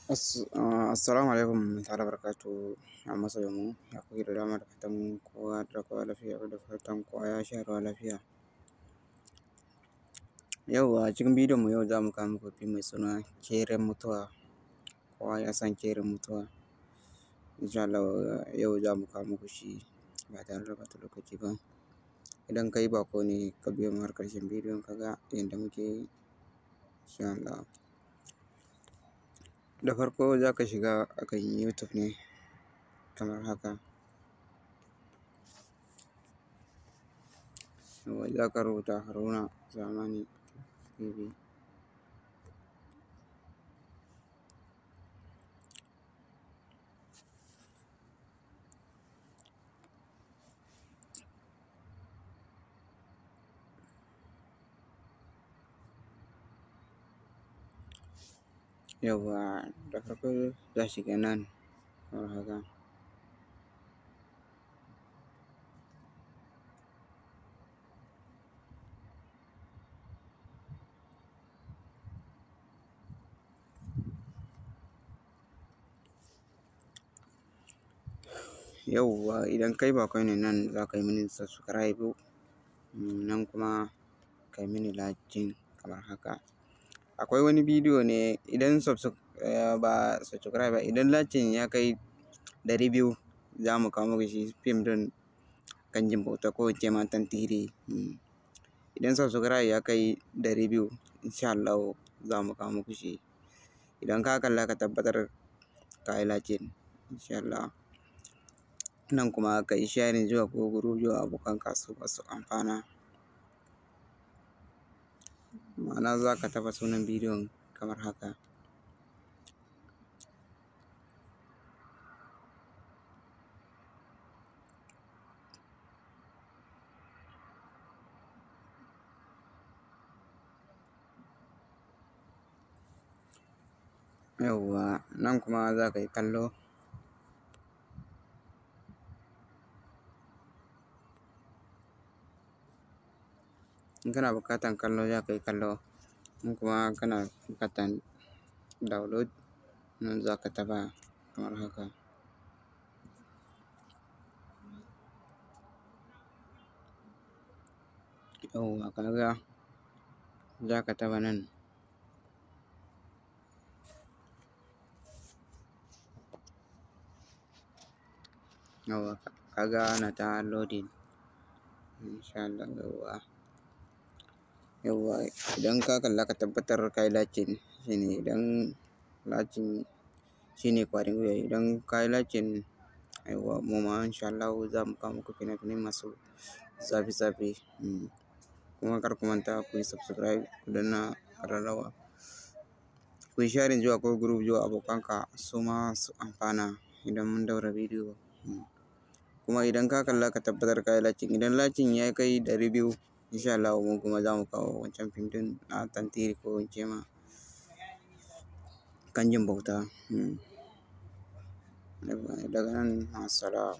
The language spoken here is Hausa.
Assalamu alaikum ta'ala barakatu a masoyanmu ya kuke da dama da fatan kowa da kowa lafiya da fatan kowa ya sha ruwa lafiya. Yau a cikin bidiyon mu yau za mu kawo muku fim mai suna Keren Mutuwa. Kowa ya san Keren Mutuwa. Insha Allah yau za mu kawo muku shi ba tare da bata lokaci ba. Idan kai bako ne ka biyo mu har ƙarshen bidiyon ka ga yadda muke yi. Insha Allah. Da farko za ka shiga akan YouTube ne kamar haka. Za ka rubuta Haruna Zamani TV. Yawwa da farko za shiga nan kamar haka. Yawwa idan kai bakon ne nan za ka yi mini subscribe, nan kuma ka yi mini like kamar haka. Akwai wani bidiyo ne idan ba subscribe ba, idan like ya kai 200 za mu kawo muku shi fim din Ganjin Bauta ko in ce ma Tantiri. Idan subscribe ya kai 200 insha Allah za mu kawo muku shi. Idan ka kalla ka tabbatar ka yi like insha Allah. Nan kuma ka yi sharing zuwa ko group zuwa abokan su amfana. Ma'ana za ka taɓa sunan bidiyon kamar haka. Yawwa nan kuma za ka yi kallo. In kana buƙatan kallo za ka yi kallo. In kuma kana buƙatan download nan za ka taɓa kamar haka. Yawwa ka ga za ka taɓa nan. Yawwa ka ga ana ta loading insha Allah. Yawwa idan ka kalla ka tabbatar ka yi like shine idan like shine ƙwarin gwiwa. Idan ka yi like yawwa mu ma insha Allah za mu kawo muku fina-finai masu zafi. Kuma kar ku manta ku yi subscribe ku danna ƙararrawa. Ku yi sharing zuwa ko group zuwa abokanka su ma su amfana idan mun ɗaura bidiyo. Kuma idan ka kalla ka tabbatar ka yi like. Idan like ya kai 200 insha Allah mu kuma za mu kawo wancan fim din na Tantiri ko in ce ma Ganjin Bauta. Daga nan ma salam.